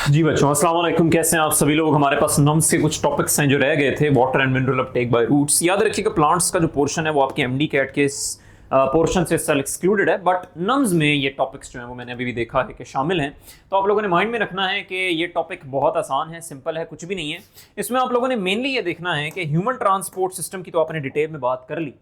जी बच्चों, अस्सलाम वालेकुम। कैसे हैं आप सभी लोग। हमारे पास नम्स के कुछ टॉपिक्स हैं जो रह गए थे। Water and mineral uptake by roots. याद रखिएगा प्लांट्स का जो पोर्शन है वो आपके एमडी कैट के पोर्शन से सेल एक्सक्लूडेड है, बट नम्स में ये टॉपिक्स जो हैं वो मैंने अभी भी देखा है कि शामिल हैं। तो आप लोगों ने माइंड में रखना है कि ये टॉपिक बहुत आसान है, सिंपल है, कुछ भी नहीं है। इसमें आप लोगों ने मेनली ये देखना है कि ह्यूमन ट्रांसपोर्ट सिस्टम की तो आपने डिटेल में बात कर ली।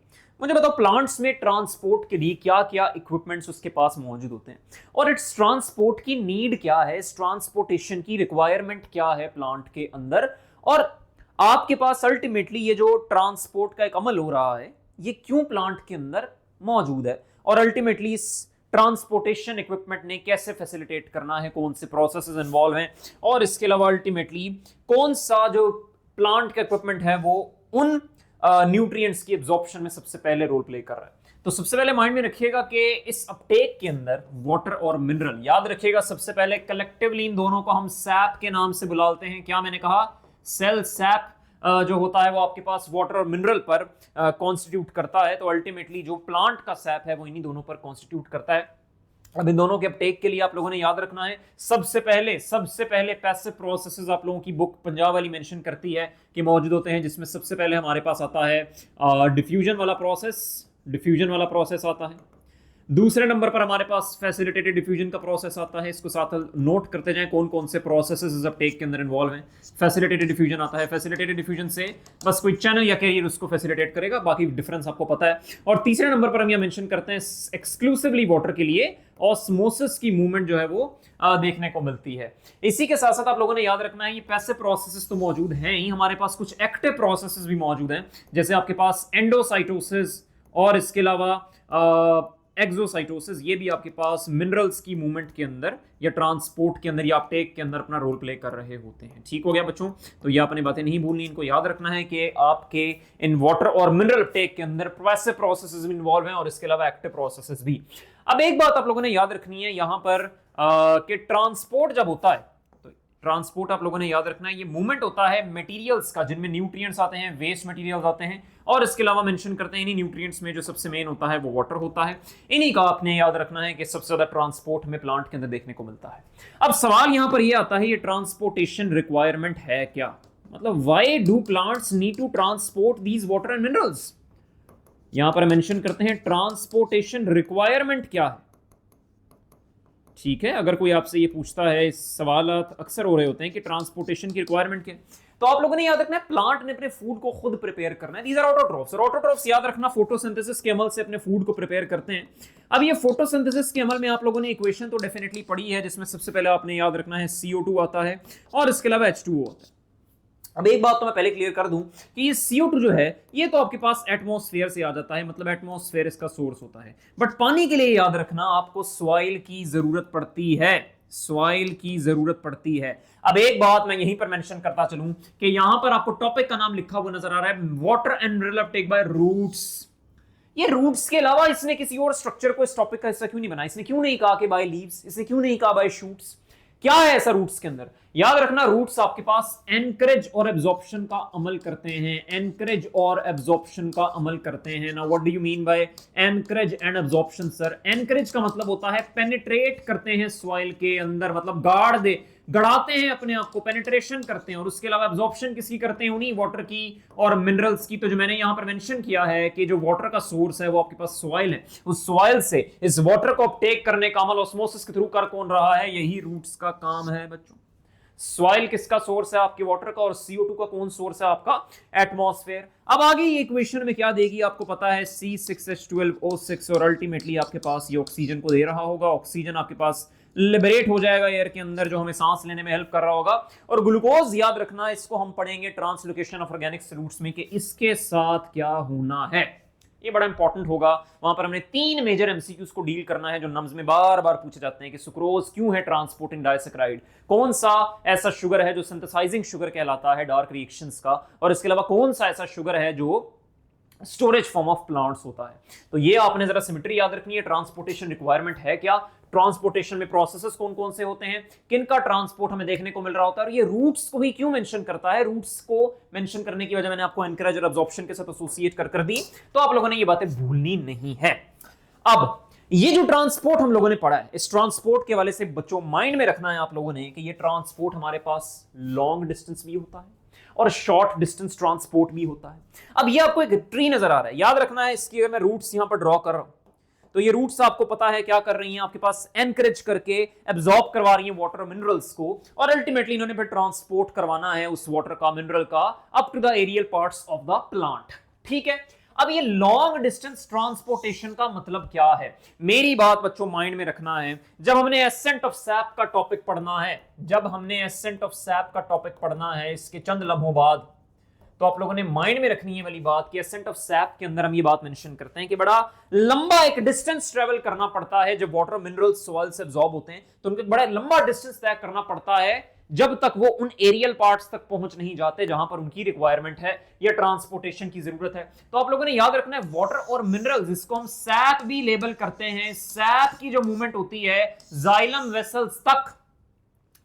मुझे बताओ प्लांट्स में ट्रांसपोर्ट के लिए क्या क्या इक्विपमेंट्स उसके पास मौजूद होते हैं और इट्स ट्रांसपोर्ट की नीड क्या है, इस ट्रांसपोर्टेशन की रिक्वायरमेंट क्या है प्लांट के अंदर, और आपके पास अल्टीमेटली ये जो ट्रांसपोर्ट का एक अमल हो रहा है ये क्यों प्लांट के अंदर मौजूद है, और अल्टीमेटली इस ट्रांसपोर्टेशन इक्विपमेंट ने कैसे फैसिलिटेट करना है, कौन से प्रोसेसेस इन्वॉल्व हैं, और इसके अलावा अल्टीमेटली कौन सा जो प्लांट का इक्विपमेंट है वो उन न्यूट्रिएंट्स की एब्जॉर्प्शन में सबसे पहले रोल प्ले कर रहा है। तो सबसे पहले माइंड में रखिएगा कि इस अपटेक के अंदर वाटर और मिनरल, याद रखिएगा सबसे पहले कलेक्टिवली इन दोनों को हम सैप के नाम से बुलाते हैं। क्या मैंने कहा? सेल सैप जो होता है वो आपके पास वाटर और मिनरल पर कॉन्स्टिट्यूट करता है। तो अल्टीमेटली जो प्लांट का सैप है वो इन्हीं दोनों पर कॉन्स्टिट्यूट करता है। अब इन दोनों के अपटेक के लिए आप लोगों ने याद रखना है सबसे पहले पैसिव प्रोसेसेस आप लोगों की बुक पंजाब वाली मेंशन करती है कि मौजूद होते हैं, जिसमें सबसे पहले हमारे पास आता है डिफ्यूजन वाला प्रोसेस आता है। दूसरे नंबर पर हमारे पास फैसिलिटेटेड डिफ्यूजन का प्रोसेस आता है। इसको साथ नोट करते जाएं कौन कौन से प्रोसेसेस इस अपटेक के अंदर इन्वॉल्व हैं। फैसिलिटेटेड डिफ्यूजन आता है। फैसिलिटेटेड डिफ्यूजन से बस कोई चैनल या कैरियर उसको फैसिलिटेट करेगा, बाकी डिफरेंस आपको पता है। और तीसरे नंबर पर हम यह मेंशन करते हैं एक्सक्लूसिवली वाटर के लिए ऑस्मोसिस की मूवमेंट जो है वो देखने को मिलती है। इसी के साथ साथ आप लोगों ने याद रखना है ये पैसिव प्रोसेसेस तो मौजूद हैं ही, हमारे पास कुछ एक्टिव प्रोसेसेस भी मौजूद हैं, जैसे आपके पास एंडोसाइटोसिस और इसके अलावा एक्सोसाइटोसिस। ये भी आपके पास मिनरल्स की मूवमेंट के अंदर या ट्रांसपोर्ट के अंदर या अपटेक के अंदर अपना रोल प्ले कर रहे होते हैं। ठीक हो गया बच्चों? तो ये आपने बातें नहीं भूलनी, इनको याद रखना है कि आपके इन वाटर और मिनरल अपटेक के अंदर पैसिव प्रोसेसेस भी इन्वॉल्व हैं और इसके अलावा एक्टिव प्रोसेसेस भी। अब एक बात आप लोगों ने याद रखनी है यहां पर कि ट्रांसपोर्ट जब होता है तो ट्रांसपोर्ट आप लोगों ने याद रखना है ये मूवमेंट होता है मटेरियल्स का, जिनमें न्यूट्रिएंट्स आते हैं, वेस्ट मटेरियल्स आते हैं, और इसके अलावा मेंशन करते हैं इन्हीं न्यूट्रिएंट्स में जो सबसे मेन होता है वो वाटर होता है। इन्हीं का आपने याद रखना है कि सबसे ज्यादा ट्रांसपोर्ट में प्लांट के अंदर देखने को मिलता है। अब सवाल यहां पर ये आता है ये ट्रांसपोर्टेशन रिक्वायरमेंट है क्या, मतलब why do plants need to transport these water and minerals. यहां पर मेंशन करते हैं ट्रांसपोर्टेशन रिक्वायरमेंट क्या है। ठीक है, अगर कोई आपसे ये पूछता है, सवाल अक्सर हो रहे होते हैं कि ट्रांसपोर्टेशन की रिक्वायरमेंट क्या है, तो आप लोगों ने याद रखना है प्लांट ने अपने फूड को खुद प्रिपेयर करना है। दीज आर ऑटोट्रोफ्स, और ऑटोट्रोफ्स याद रखना फोटोसिंथेसिस के अमल से अपने फूड को प्रिपेयर करते हैं। अब ये फोटोसिंथेसिस के अमल में आप लोगों ने इक्वेशन तो डेफिनेटली पढ़ी है, जिसमें सबसे पहले आपने याद रखना है CO2 आता है और इसके अलावा H2O आता है। अब एक बात तो मैं पहले क्लियर कर दूं कि ये CO2 जो है ये तो आपके पास एटमॉस्फेयर से आ जाता है, मतलब एटमॉस्फेयर इसका सोर्स होता है, बट पानी के लिए याद रखना आपको सॉइल की जरूरत पड़ती है, सॉइल की जरूरत पड़ती है। अब एक बात मैं यहीं पर मेंशन करता चलूं कि यहां पर आपको टॉपिक का नाम लिखा हुआ नजर आ रहा है water and mineral uptake by roots. ये रूट्स के अलावा इसने किसी और स्ट्रक्चर को इस टॉपिक का हिस्सा क्यों नहीं बनाया? इसने क्यों नहीं कहा कि बाय लीव्स, इसने क्यों नहीं कहा बाय शूट्स? क्या है ऐसा रूट्स के अंदर? याद रखना रूट्स आपके पास एनकरेज और एब्जॉर्प्शन का अमल करते हैं, एनकरेज और एब्जॉर्प्शन का अमल करते हैं ना। What do you mean by encourage and absorption sir? Encourage का मतलब होता है पेनिट्रेट करते हैं सॉइल के अंदर, मतलब गड़ाते हैं अपने आप को, पेनिट्रेशन करते हैं, और उसके अलावा एब्जॉर्प्शन किसकी करते हैं? उन्हीं वाटर की और मिनरल्स की। तो जो मैंने यहां पर मेंशन किया है कि जो वाटर का सोर्स है वो आपके पास सॉइल है, उस सॉइल से इस वाटर को अपटेक करने का अमल ऑस्मोसिस के थ्रू कर कौन रहा है? यही रूट्स का काम है बच्चों। सॉइल किसका सोर्स है? आपके वाटर का। और CO2 का कौन सोर्स है? आपका एटमॉस्फेयर। अब आगे ये इक्वेशन में क्या देगी आपको पता है, C6H12O6, और अल्टीमेटली आपके पास ये ऑक्सीजन को दे रहा होगा। ऑक्सीजन आपके पास लिबरेट हो जाएगा एयर के अंदर, जो हमें सांस लेने में हेल्प कर रहा होगा। और ग्लूकोज याद रखना, इसको हम पढ़ेंगे ट्रांसलोकेशन ऑफ ऑर्गेनिक सॉल्यूट्स में कि इसके साथ क्या होना है, ये बड़ा इंपॉर्टेंट होगा। वहां पर हमने 3 मेजर एमसीक्यूज को डील करना है जो नम्स में बार बार पूछे जाते हैं कि सुक्रोज क्यों है ट्रांसपोर्टिंग डाइसैकेराइड, कौन सा ऐसा शुगर है जो सिंथेसाइजिंग शुगर कहलाता है डार्क रिएक्शंस का, और इसके अलावा कौन सा ऐसा शुगर है जो स्टोरेज फॉर्म ऑफ प्लांट्स होता है। तो ये आपने जरा सिमेट्री याद रखनी है। ट्रांसपोर्टेशन रिक्वायरमेंट है क्या, ट्रांसपोर्टेशन में प्रोसेसेस कौन कौन से होते हैं, किनका ट्रांसपोर्ट हमें देखने को मिल रहा होता है, और ये रूट्स को भी क्यों मेंशन करता है। रूट्स को मेंशन करने की वजह मैंने आपको एनकरेज और एब्जॉर्प्शन के साथ एसोसिएट कर दी, तो आप लोगों ने ये बातें भूलनी नहीं है। अब ये जो ट्रांसपोर्ट हम लोगों ने पढ़ा है, इस ट्रांसपोर्ट के वाले से बच्चों माइंड में रखना है आप लोगों ने कि ये ट्रांसपोर्ट हमारे पास लॉन्ग डिस्टेंस भी होता है और शॉर्ट डिस्टेंस ट्रांसपोर्ट भी होता है। अब ये आपको एक ट्री नजर आ रहा है, याद रखना है इसकी, अगर मैं रूट्स यहां पर ड्रॉ कर रहा हूं तो ये रूट्स आपको पता है क्या कर रही हैं, आपके पास एनकरेज करके एब्जॉर्ब करवा रही हैं वाटर मिनरल्स को, और अल्टीमेटली इन्होंने फिर ट्रांसपोर्ट करवाना है उस वाटर का, मिनरल का, up to the aerial parts of the plant. ठीक है, अब ये लॉन्ग डिस्टेंस ट्रांसपोर्टेशन का मतलब क्या है, मेरी बात बच्चों माइंड में रखना है। जब हमने एसेंट ऑफ सैप का टॉपिक पढ़ना है, जब हमने एसेंट ऑफ सैप का टॉपिक पढ़ना है इसके चंद लम्हों बाद, तो आप लोगों ने माइंड में रखनी है वाली बात कि एसेंट ऑफ सैप के अंदर हम ये बात मेंशन करते हैं कि बड़ा लंबा एक डिस्टेंस ट्रेवल करना पड़ता है। जब वाटर मिनरल सॉइल से एब्जॉर्ब होते हैं तो उनको बड़ा लंबा डिस्टेंस तय करना पड़ता है जब तक वो उन एरियल पार्ट्स तक पहुंच नहीं जाते जहां पर उनकी रिक्वायरमेंट है या ट्रांसपोर्टेशन की जरूरत है। तो आप लोगों ने याद रखना है वाटर और मिनरल्स, जिसको हम सैप भी लेबल करते हैं, सैप की जो मूवमेंट होती है जाइलम वेसल्स तक,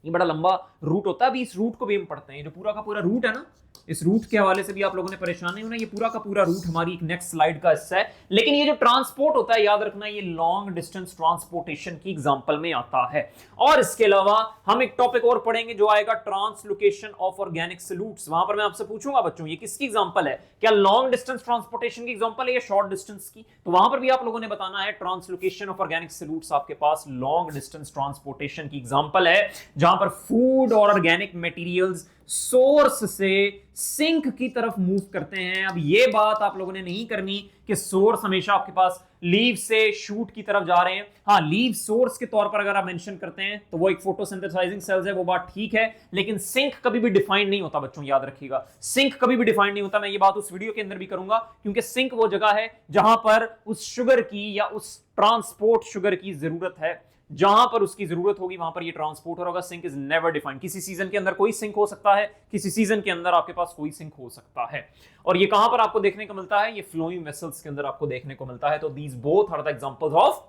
ये बड़ा लंबा रूट होता है। अभी इस रूट को भी हम पढ़ते हैं, जो पूरा का पूरा रूट है ना, इस रूट के हवाले से भी आप लोगों ने परेशान नहीं होना, ये पूरा का पूरा रूट हमारी एक नेक्स्ट स्लाइड का हिस्सा है। लेकिन ये जो ट्रांसपोर्ट होता है याद रखना, ये लॉन्ग डिस्टेंस ट्रांसपोर्टेशन की एग्जांपल में आता है। और इसके अलावा हम एक टॉपिक और पढ़ेंगे जो आएगा ट्रांसलोकेशन ऑफ ऑर्गेनिक सॉल्यूट्स। वहां पर मैं आपसे पूछूंगा बच्चों ये किसकी एग्जांपल है, क्या लॉन्ग डिस्टेंस ट्रांसपोर्टेशन की एग्जांपल है या शॉर्ट डिस्टेंस की, तो वहां पर भी आप लोगों ने बताना है ट्रांसलोकेशन ऑफ ऑर्गेनिक सॉल्यूट्स आपके पास लॉन्ग डिस्टेंस ट्रांसपोर्टेशन की एग्जांपल है, जहां पर फूड और ऑर्गेनिक मटेरियल्स सोर्स से सिंक की तरफ मूव करते हैं। अब ये बात आप लोगों ने नहीं करनी कि सोर्स हमेशा आपके पास लीव से शूट की तरफ जा रहे हैं। हाँ, लीव सोर्स के तौर पर अगर आप मेंशन करते हैं तो वो एक फोटोसिंथेसाइजिंग सेल्स है, वो बात ठीक है, लेकिन सिंक कभी भी डिफाइन नहीं होता बच्चों, याद रखिएगा, सिंक कभी भी डिफाइन नहीं होता। मैं ये बात उस वीडियो के अंदर भी करूंगा, क्योंकि सिंक वो जगह है जहां पर उस शुगर की या उस ट्रांसपोर्ट शुगर की जरूरत है, जहां पर उसकी जरूरत होगी वहां पर ये ट्रांसपोर्ट होगा। सिंक इज नेवर डिफाइंड, किसी सीजन के अंदर कोई सिंक हो सकता है, किसी सीजन के अंदर आपके पास कोई सिंक हो सकता है। और ये कहां पर आपको देखने को मिलता है, ये फ्लोइंग वेसल्स के अंदर आपको देखने को मिलता है। तो these both are the examples of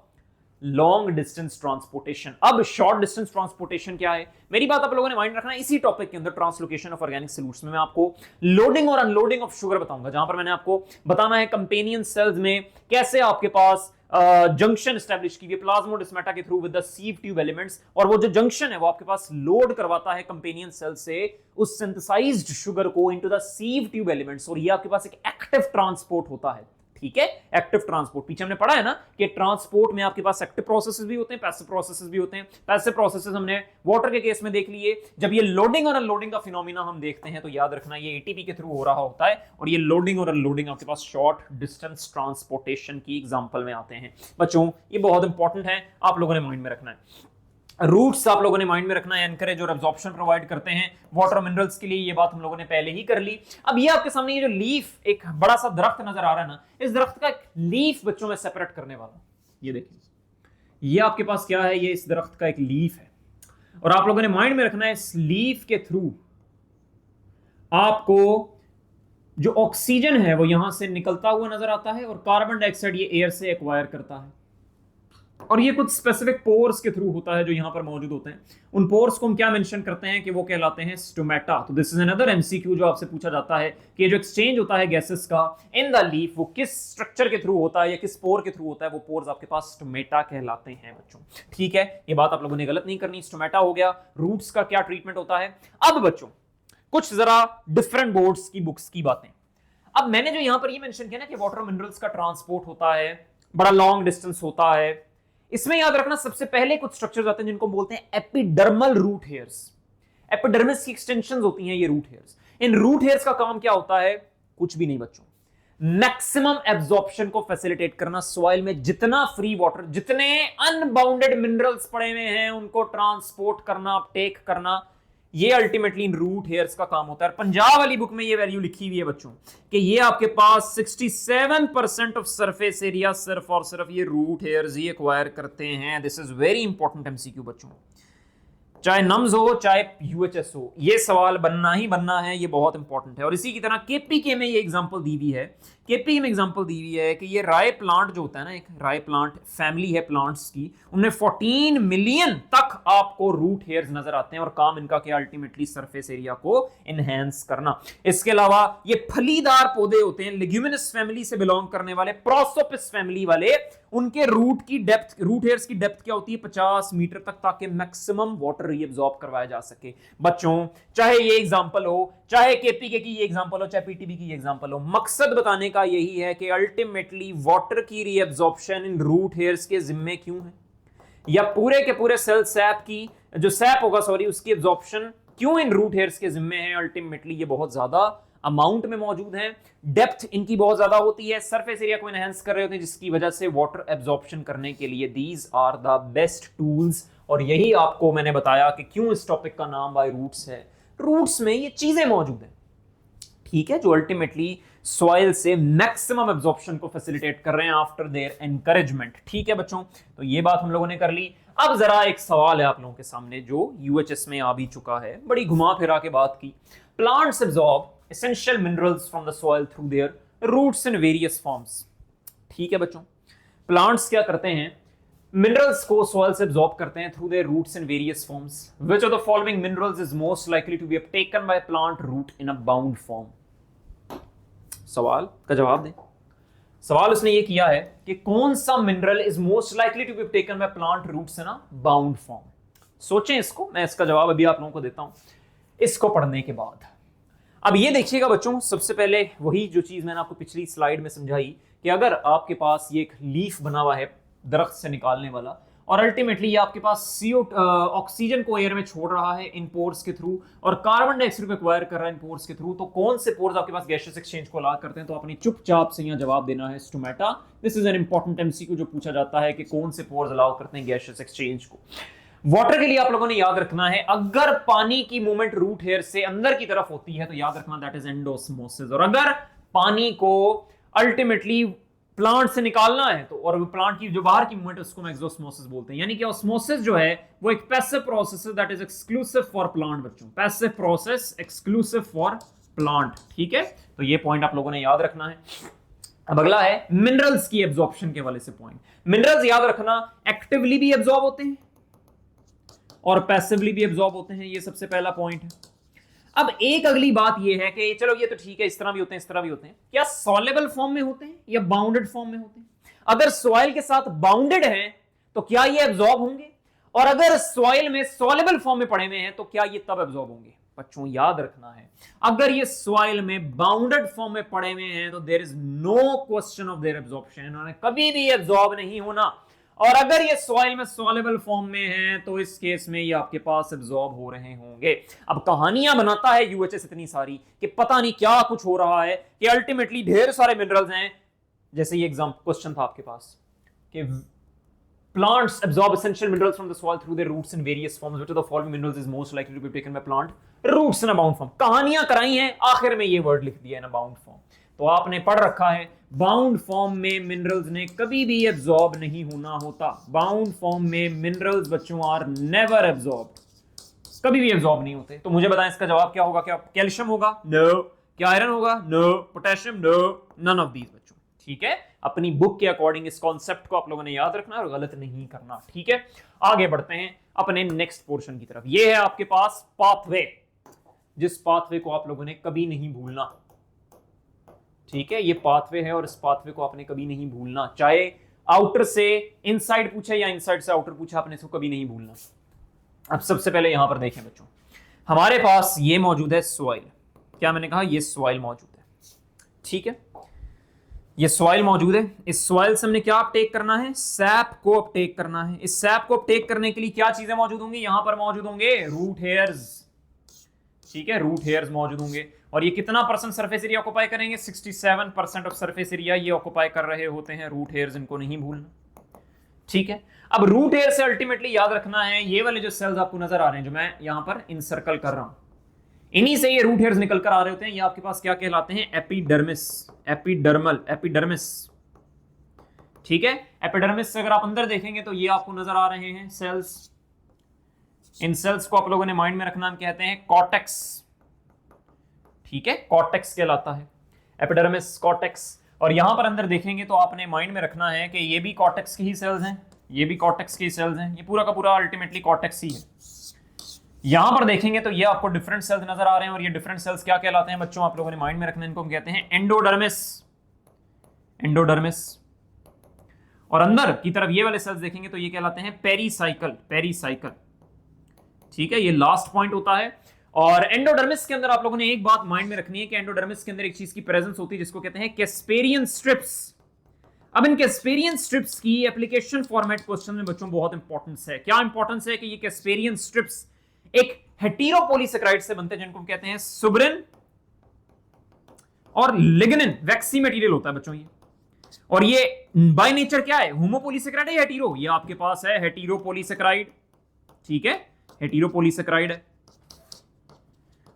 long distance transportation. अब शॉर्ट डिस्टेंस ट्रांसपोर्टेशन क्या है, मेरी बात आप लोगों ने माइंड रखना है। इसी टॉपिक के अंदर ट्रांसलोकेशन ऑफ ऑर्गेनिक सॉल्यूट्स में मैं आपको लोडिंग और अनलोडिंग ऑफ शुगर बताऊंगा, जहां पर मैंने आपको बताना है कंपेनियन सेल्स में कैसे आपके पास जंक्शन स्टैब्लिश की गई प्लाज्मोडेस्माटा के through with the sieve tube elements, और वो जो जंक्शन है वो आपके पास लोड करवाता है कंपेनियन सेल से उस सिंथेसाइज्ड शुगर को into the sieve tube elements, और ये आपके पास एक एक्टिव ट्रांसपोर्ट होता है। ठीक है, एक्टिव ट्रांसपोर्ट पीछे हमने पढ़ा है ना कि ट्रांसपोर्ट में आपके पास एक्टिव प्रोसेसेस भी होते हैं, पैसिव प्रोसेसेस भी होते हैं। पैसिव प्रोसेसेस हमने वाटर के केस में देख लिए। जब ये लोडिंग और अनलोडिंग का फिनोमिना हम देखते हैं तो याद रखना ये एटीपी के थ्रू हो रहा होता है, और ये लोडिंग और अनलोडिंग आपके पास शॉर्ट डिस्टेंस ट्रांसपोर्टेशन की एग्जांपल में आते हैं। बच्चों ये बहुत इंपॉर्टेंट है, आप लोगों ने माइंड में रखना है। रूट्स आप लोगों ने माइंड में रखना है, एनकरेज और एब्जॉर्प्शन प्रोवाइड करते हैं वाटर मिनरल्स के लिए, ये बात हम लोगों ने पहले ही कर ली। अब ये आपके सामने ये जो लीफ, एक बड़ा सा दरख्त नजर आ रहा है ना, इस दरख्त का एक लीफ बच्चों में सेपरेट करने वाला, ये देखिए, ये आपके पास क्या है, ये इस दरख्त का एक लीफ है, और आप लोगों ने माइंड में रखना है इस लीफ के थ्रू आपको जो ऑक्सीजन है वो यहां से निकलता हुआ नजर आता है, और कार्बन डाइऑक्साइड ये एयर से एक्वायर करता है, और ये कुछ स्पेसिफिक पोर्स के थ्रू होता है जो यहां पर मौजूद होते हैं। उन पोर्स को हम क्या मेंशन करते हैं कि वो कहलाते हैं स्टोमेटा। तो दिस इज अनदर एमसीक्यू जो आपसे पूछा जाता है कि जो एक्सचेंज होता है गैसेस का इन द लीफ, वो किस स्ट्रक्चर के थ्रू होता है या किस पोर के थ्रू होता है, वो पोर्स आपके पास स्टोमेटा कहलाते हैं बच्चों। ठीक है, ये बात आप लोगों ने गलत नहीं करनी। स्टोमेटा हो गया। रूट्स का क्या ट्रीटमेंट होता है। अब बच्चों कुछ जरा डिफरेंट बोर्ड्स की बुक्स की बातें। अब मैंने जो यहां पर ये मेंशन किया ना कि वाटर मिनरल्स का ट्रांसपोर्ट होता है, बड़ा लॉन्ग डिस्टेंस होता है, इसमें याद रखना सबसे पहले कुछ स्ट्रक्चर्स आते हैं जिनको बोलते हैं एपिडर्मल रूट हेयर्स। एपिडर्मिस की एक्सटेंशंस होती हैं ये रूट हेयर्स। इन रूट हेयर्स का काम क्या होता है, कुछ भी नहीं बच्चों, मैक्सिमम एब्जॉर्प्शन को फैसिलिटेट करना। सॉइल में जितना फ्री वाटर, जितने अनबाउंडेड मिनरल्स पड़े हुए हैं उनको ट्रांसपोर्ट करना, टेक करना, ये अल्टीमेटली इन रूट हेयर्स का काम होता है। पंजाब वाली बुक में ये वैल्यू लिखी हुई है बच्चों कि ये आपके पास 67% ऑफ सरफेस एरिया सिर्फ और सिर्फ ये रूट हेयर्स ही एक्वायर करते हैं। This is very important MCQ बच्चों, चाहे नम्स हो चाहे यूएचएस हो, ये सवाल बनना ही बनना है, ये बहुत इंपॉर्टेंट है। और इसी की तरह केपीके में ये एग्जांपल दी हुई है, केपीके में एग्जांपल दी हुई है कि ये राय प्लांट जो होता है ना, एक राय प्लांट फैमिली है प्लांट्स की, उनमें 14 मिलियन तक आपको रूट हेयर्स नजर आते हैं, और काम इनका क्या, अल्टीमेटली सरफेस एरिया को इनहेंस करना। इसके अलावा ये फलीदार पौधे होते हैं, लेग्यूमिनस फैमिली से बिलोंग करने वाले, प्रोसोपिस फैमिली वाले, उनके रूट की डेप्थ, रूट हेयर्स की डेप्थ क्या होती है 50 मीटर तक, ताकि मैक्सिमम वाटर रीअब्सॉर्ब करवाया जा सके। बच्चों चाहे ये एग्जांपल हो, चाहे केपीके की ये एग्जांपल हो, चाहे पीटीबी की ये एग्जांपल हो, मकसद बताने का यही है कि अल्टीमेटली वाटर की रीअब्सॉर्प्शन इन रूट हेयर्स के जिम्मे क्यों है, या पूरे के पूरे सेल सैप की जो सैप होगा सॉरी उसकी एब्जॉर्प्शन क्यों इन रूट हेयर्स के जिम्मे है। अल्टीमेटली ये बहुत ज्यादा अमाउंट में मौजूद हैं, डेप्थ इनकी बहुत ज्यादा होती है, सरफेस एरिया को एनहांस कर रहे होते हैं, जिसकी वजह से वाटर एब्जॉर्प्शन करने के लिए these are the best tools. और यही आपको मैंने बताया कि क्यों इस टॉपिक का नाम बाय रूट्स है। रूट्स में ये चीजें मौजूद हैं, ठीक है, जो अल्टीमेटली सॉइल से मैक्सिमम एब्जॉर्प्शन को फैसिलिटेट कर रहे हैं आफ्टर देयर एनकरेजमेंट। ठीक है बच्चों, तो ये बात हम लोगों ने कर ली। अब जरा एक सवाल है आप लोगों के सामने जो यूएचएस में आ भी चुका है, बड़ी घुमा फिरा के बात की। Plants absorb essential minerals from the soil through their roots in various forms। ठीक है बच्चों, प्लांट्स क्या करते हैं, मिनरल्स को सॉइल से एब्जॉर्ब करते हैं through their roots in various forms. Which of the following minerals is most likely to be uptaken by plant root in a bound form. सवाल का जवाब दें। सवाल उसने ये किया है कि कौन सा mineral is most likely to be uptaken by plant roots in a bound form. सोचें इसको, मैं इसका जवाब अभी आप लोगों को देता हूं इसको पढ़ने के बाद। अब ये देखिएगा बच्चों, सबसे पहले वही जो चीज मैंने आपको पिछली स्लाइड में समझाई कि अगर आपके पास ये एक लीफ बना हुआ है दरख्त से निकालने वाला, और अल्टीमेटली ये आपके पास ऑक्सीजन को एयर में छोड़ रहा है इन पोर्स के थ्रू, और कार्बन डाइऑक्साइड को एक्वायर कर रहा है इन पोर्स के थ्रू, तो कौन से पोर्स आपके पास गैसियस एक्सचेंज को अलाउ करते हैं। तो अपनी चुपचाप से यहाँ जवाब देना है stomata. This is an important MCQ जो पूछा जाता है कि कौन से पोर्स अलाउ करते हैं गैसियस एक्सचेंज को। वाटर के लिए आप लोगों ने याद रखना है, अगर पानी की मूवमेंट रूट हेयर से अंदर की तरफ होती है तो याद रखना दैट इज एंडोस्मोसिस, और अगर पानी को अल्टीमेटली प्लांट से निकालना है तो, और प्लांट की जो बाहर की मूवमेंट है उसको हम एक्सोस्मोसिस बोलते हैं। यानी कि ऑस्मोसिस जो है वो एक पैसिव प्रोसेस है that is exclusive for plant. बच्चों passive process exclusive for plant, ठीक है, तो ये पॉइंट आप लोगों ने याद रखना है। अब अगला है मिनरल्स की एब्जॉर्प्शन के वाले से पॉइंट। मिनरल्स याद रखना एक्टिवली भी एब्जॉर्ब होते हैं और पैसिवली भी एब्जॉर्ब होते हैं, ये सबसे पहला पॉइंट है। अब एक अगली बात ये है कि चलो ये तो ठीक है, इस तरह भी होते हैं इस तरह भी होते हैं, क्या सॉल्युबल फॉर्म में होते हैं या बाउंडेड फॉर्म में होते हैं। अगर सॉइल के साथ बाउंडेड हैं तो क्या ये एब्जॉर्ब होंगे, और अगर सॉइल में सॉल्युबल फॉर्म में पड़े हुए हैं तो क्या ये तब एब्जॉर्ब होंगे। बच्चों याद रखना है, अगर ये सॉइल में बाउंडेड फॉर्म में पड़े हुए हैं तो there is no question of their absorption, इन्होंने कभी भी एब्जॉर्ब नहीं होना। और अगर ये सॉइल में सॉल्युबल फॉर्म में है तो इस केस में ये आपके पास एब्जॉर्ब हो रहे होंगे। अब कहानियां बनाता है यूएचएस इतनी सारी कि पता नहीं क्या कुछ हो रहा है, कि अल्टीमेटली ढेर सारे मिनरल्स हैं। जैसे ये एग्जाम क्वेश्चन था आपके पास कि plants absorb essential minerals from the soil through their roots in various forms, which of the following minerals is most likely to be taken by plant roots in a bound form. कहानियां कराई हैं, आखिर में ये word लिख दिया इन a bound form. तो आपने पढ़ रखा है बाउंड फॉर्म में मिनरल्स ने कभी भी एब्जॉर्ब नहीं होना होता। बाउंड फॉर्म में मिनरल्स बच्चों आर नेवर एब्जॉर्ब, कभी भी एब्जॉर्ब नहीं होते। तो मुझे बताएं इसका जवाब क्या होगा। क्या कैल्शियम होगा? नो। क्या आयरन होगा? No. Potassium? No. None of these बच्चों, ठीक है। अपनी बुक के अकॉर्डिंग इस कॉन्सेप्ट को आप लोगों ने याद रखना और गलत नहीं करना, ठीक है। आगे बढ़ते हैं अपने नेक्स्ट पोर्शन की तरफ। ये है आपके पास पाथवे, जिस पाथवे को आप लोगों ने कभी नहीं भूलना, ठीक है। ये पाथवे है और इस पाथवे को आपने कभी नहीं भूलना, चाहे आउटर से इनसाइड पूछे या इनसाइड से आउटर पूछे, आपने इसको कभी नहीं भूलना। अब सबसे पहले यहां पर देखें बच्चों, हमारे पास ये मौजूद है सॉइल। क्या मैंने कहा? ये सॉइल मौजूद है, ठीक है। ये सॉइल मौजूद है। इस सॉइल से हमने क्या अपटेक करना है? सैप को अपटेक करना है। इस सैप को अपटेक करने के लिए क्या चीजें मौजूद होंगी? यहां पर मौजूद होंगे रूट हेयर्स, ठीक है। रूट हेयर्स मौजूद होंगे और ये कितना परसेंट सरफेस एरिया ऑक्युपाई करेंगे? 67% ऑफ सरफेस एरिया ये ऑक्युपाई कर रहे होते हैं रूट हेयर्स, इनको नहीं भूलना, ठीक है। अब रूट हेयर से अल्टीमेटली याद रखना है ये वाले जो सेल्स आपको नजर आ रहे हैं, जो मैं यहां पर इंसर्कल कर रहा हूं, इन्हीं से ये रूट हेयर्स निकल कर आ रहे होते हैं। ये आपके पास क्या कहलाते हैं? एपिडर्मिस, एपिडर्मल, एपिडर्मिस, ठीक है। एपिडर्मिस से अगर आप अंदर देखेंगे तो ये आपको नजर आ रहे हैं सेल्स। इन सेल्स को आप लोगों ने माइंड में रखना, हम कहते हैं कॉर्टेक्स, ठीक है। कॉर्टेक्स कहलाता है एपिडर्मिस, कॉर्टेक्स। और यहां पर अंदर देखेंगे तो आपने माइंड में रखना है कि ये भी कॉर्टेक्स की ही सेल्स हैं, ये भी कॉर्टेक्स की सेल्स हैं, ये पूरा का पूरा अल्टीमेटली कॉर्टेक्स ही है। यहां पर देखेंगे तो ये आपको डिफरेंट सेल्स नजर आ रहे हैं और ये डिफरेंट सेल्स क्या कहलाते हैं बच्चों? आप लोगों ने माइंड में रखना है, इनको हम कहते हैं एंडोडर्मिस, एंडोडर्मिस। और अंदर की तरफ ये वाले सेल्स देखेंगे तो ये कहलाते हैं पेरीसाइकल, पेरीसाइकल। ठीक है, ये लास्ट पॉइंट होता है। और एंडोडर्मिस के अंदर आप लोगों ने एक बात माइंड में रखनी है कि एंडोडर्मिस के अंदर एक चीज की प्रेजेंस होती है जिसको कहते हैं कैस्पेरियन स्ट्रिप्स। अब इन कैस्पेरियन स्ट्रिप्स की एप्लीकेशन फॉर्मेट क्वेश्चन में बच्चों बहुत इंपॉर्टेंस है। क्या इंपॉर्टेंस है कि ये कैस्पेरियन स्ट्रिप्स एक हेटेरोपॉलीसेकेराइड से बनते हैं जिनको कहते हैं सुब्रिन और लिग्निन वैक्सी मटेरियल होता है बच्चों ये। और ये बाय नेचर क्या है, होमोपॉलीसेकेराइड है हेटेरो, ये आपके पास है हेटेरोपॉलीसेकेराइड। ठीक है, हेटेरोपॉलीसेकेराइड है।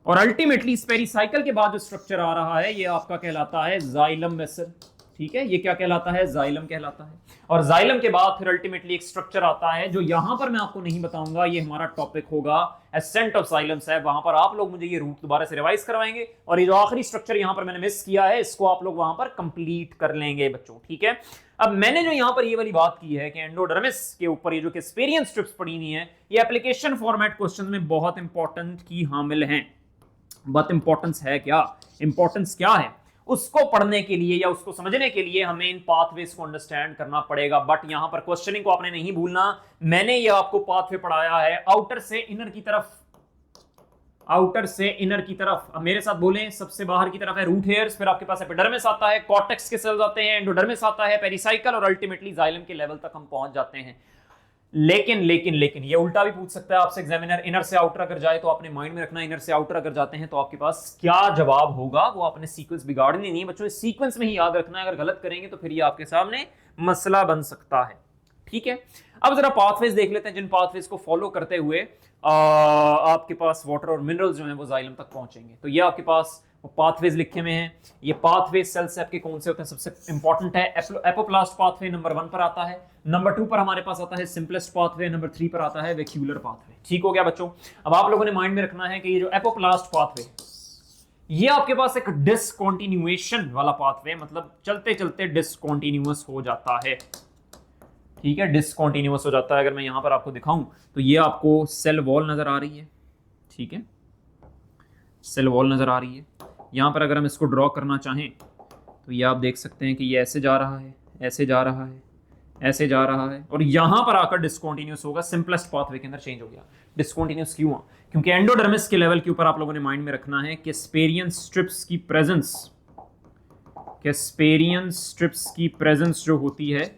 और अल्टीमेटली इस पेरीसाइकिल के बाद जो स्ट्रक्चर आ रहा है ये आपका कहलाता है जाइलम वेसल। ठीक है, ये क्या कहलाता है, जाइलम कहलाता है। और जाइलम के बाद फिर अल्टीमेटली एक स्ट्रक्चर आता है जो यहां पर मैं आपको नहीं बताऊंगा, ये हमारा टॉपिक होगा एसेंट ऑफ जाइलम्स है। वहां पर आप लोग मुझे ये रूट दोबारा से रिवाइज करवाएंगे और ये जो आखिरी स्ट्रक्चर यहां पर मैंने मिस किया है इसको आप लोग वहां पर कंप्लीट कर लेंगे बच्चों। ठीक है, अब मैंने जो यहां पर ये वाली बात की है कि एंडोडर्मिस के ऊपर ये जो कैस्पेरियन स्ट्रिप्स पड़ी हुई है ये एप्लीकेशन फॉर्मेट क्वेश्चन में बहुत इंपॉर्टेंट की हामिल हैं। बात इंपॉर्टेंस है क्या, इंपॉर्टेंस क्या है उसको पढ़ने के लिए या उसको समझने के लिए हमें इन पाथवेज को अंडरस्टैंड करना पड़ेगा। बट यहां पर क्वेश्चनिंग को आपने नहीं भूलना। मैंने ये आपको पाथवे पढ़ाया है आउटर से इनर की तरफ, आउटर से इनर की तरफ। अब मेरे साथ बोलें, सबसे बाहर की तरफ है रूट हेयर्स, फिर आपके पास एपिडर्मिस आता है, कॉर्टेक्स के सेल्स आते हैं, एंडोडर्मिस आता है, पेरिसाइकल और अल्टीमेटली जाइलम के लेवल तक हम पहुंच जाते हैं। लेकिन लेकिन लेकिन ये उल्टा भी पूछ सकता है आपसे एग्जामिनर, इनर से आउटर अगर जाए तो आपने माइंड में रखना, इनर से आउटर अगर जाते हैं तो आपके पास क्या जवाब होगा, वो आपने सीक्वेंस बिगाड़नी नहीं है बच्चों, इस सीक्वेंस में ही याद रखना है। अगर गलत करेंगे तो फिर ये आपके सामने मसला बन सकता है। ठीक है, अब जरा पाथवेज देख लेते हैं जिन पाथवेज को फॉलो करते हुए आपके पास वाटर और मिनरल्स जो हैं वो जाइलम तक पहुंचेंगे। तो ये आपके पास वो पाथवेज लिखे हुए हैं। ये पाथवे सेल सेप के कौन से होते हैं, सबसे इंपॉर्टेंट है एपोप्लास्ट पाथवे, नंबर 1 पर आता है। नंबर 2 पर हमारे पास आता है सिंपलेस्ट पाथवे, नंबर 3 पर आता है वेक्यूलर पाथवे। ठीक हो गया बच्चों। अब आप लोगों ने माइंड में रखना है कि ये जो एपोप्लास्ट पाथवे ये आपके पास एक डिसकंटिन्यूएशन वाला पाथवे, मतलब चलते चलते डिसकंटिन्यूअस हो जाता है। ठीक है, डिसकंटिन्यूअस हो जाता है। अगर मैं यहां पर आपको दिखाऊं तो ये आपको सेल वॉल नजर आ रही है। ठीक है, सेल वॉल नजर आ रही है। यहां पर अगर हम इसको ड्रॉ करना चाहें तो ये आप देख सकते हैं कि ये ऐसे जा रहा है, ऐसे जा रहा है, ऐसे जा रहा है और यहां पर आकर डिसकंटिन्यूअस होगा। सिंपलेस्ट पाथवे के अंदर चेंज हो गया। डिसकंटिन्यूअस क्यों? क्योंकि एंडोडर्मिस के लेवल के ऊपर आप लोगों ने माइंड में रखना है कि कैस्पेरियन स्ट्रिप्स की प्रेजेंस, कैस्पेरियन स्ट्रिप्स की प्रेजेंस जो होती है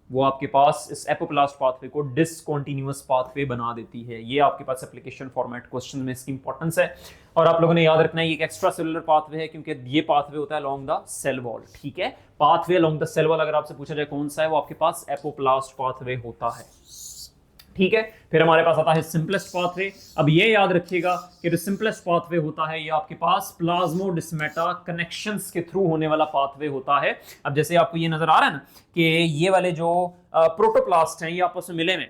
वो आपके पास इस एपोप्लास्ट पाथवे को डिसकंटिन्यूअस पाथवे बना देती है। ये आपके पास एप्लीकेशन फॉर्मेट क्वेश्चन में इसकी इंपॉर्टेंस है। और आप लोगों ने याद रखना है ये एक एक्स्ट्रा सेलुलर पाथवे है क्योंकि ये पाथवे होता है अलोंग द सेल वॉल। ठीक है, pathway along the cell wall अगर आपसे पूछा जाए कौन सा है, वो आपके पास एपोप्लास्ट पाथवे होता है। ठीक है, फिर हमारे पास आता है सिंपलेस्ट पाथवे। अब ये याद रखिएगा कि जो सिंपलेस्ट पाथवे होता है ये आपके पास प्लाज्मोडिस्मेटा कनेक्शंस के थ्रू होने वाला पाथवे होता है। अब जैसे आपको ये नजर आ रहा है ना कि ये वाले जो प्रोटोप्लास्ट हैं ये आपस में मिले हुए,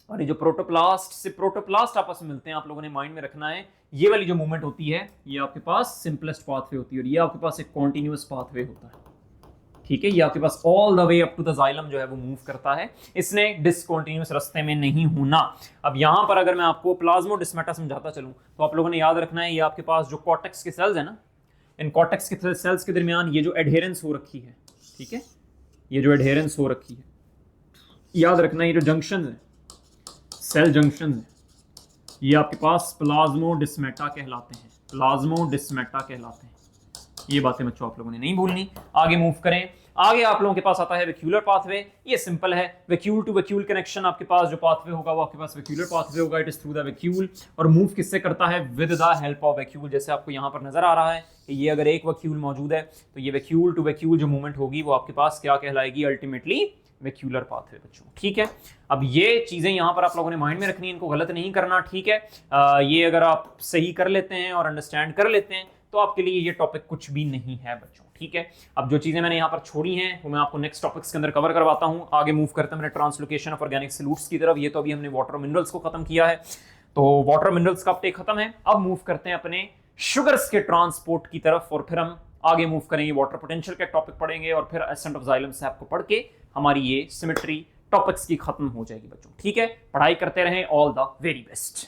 और ये जो प्रोटोप्लास्ट से प्रोटोप्लास्ट आपस में मिलते हैं, आप लोगों ने माइंड में रखना है ये वाली जो मूवमेंट होती है ये आपके पास सिंपलेस्ट पाथवे होती है और ये आपके पास एक कॉन्टिन्यूअस पाथवे होता है। ठीक है, ये आपके पास all the way up to the xylem जो है वो मूव करता है, इसने डिसकंटिन्यूअस रास्ते में नहीं होना। अब यहां पर अगर मैं आपको प्लाज्मोडिस्मेटा समझाता चलूं तो आप लोगों ने याद रखना है ये आपके पास जो कॉर्टेक्स के सेल्स है ना, इन कॉर्टेक्स के सेल्स के दरमियान ये जो एडहेरेंस हो रखी है, ठीक है, ये जो एडहेरेंस हो रखी है, याद रखना ये जो जंक्शन है, सेल जंक्शन है, ये आपके पास प्लाज्मोडिस्मेटा कहलाते हैं, प्लाज्मोडिस्मेटा कहलाते हैं। ये बातें बच्चों आप लोगों ने नहीं भूलनी। आगे मूव करें, आगे आप लोगों के पास आता है वेक्यूलर पाथवे। ये सिंपल है, वेक्यूल टू वेक्यूल कनेक्शन आपके पास जो पाथवे होगा वो आपके पास वेक्यूलर पाथवे होगा। It is through the vacuole और मूव किससे करता है, with the help of vacuole. जैसे आपको यहाँ पर नजर आ रहा है कि ये अगर एक वेक्यूल मौजूद है तो ये वेक्यूल टू वेक्यूल जो मूवमेंट होगी वो आपके पास क्या कहलाएगी, अल्टीमेटली वेक्यूलर पाथवे बच्चों। ठीक है, अब ये चीजें यहाँ पर आप लोगों ने माइंड में रखनी है, इनको गलत नहीं करना। ठीक है, ये अगर आप सही कर लेते हैं और अंडरस्टैंड कर लेते हैं तो आपके लिए ये टॉपिक कुछ भी नहीं है बच्चों। ठीक है, अब जो चीजें मैंने यहाँ पर छोड़ी हैं वो मैं आपको नेक्स्ट टॉपिक्स के अंदर कवर करवाता हूँ। आगे मूव करते हैं मैंने ट्रांसलोकेशन ऑफ ऑर्गेनिक सॉल्यूट्स की तरफ। ये तो अभी हमने वाटर मिनरल्स को खत्म किया है, तो वाटर मिनरल्स का अपटेक खत्म है। अब मूव करते हैं अपने शुगर्स के ट्रांसपोर्ट की तरफ और फिर हम आगे मूव करेंगे, वाटर पोटेंशियल के टॉपिक पढ़ेंगे और फिर एसेंट ऑफ जाइलम से आपको पढ़ के हमारी ये सिमेट्री टॉपिक्स की खत्म हो जाएगी बच्चों। ठीक है, पढ़ाई करते रहें, ऑल द वेरी बेस्ट।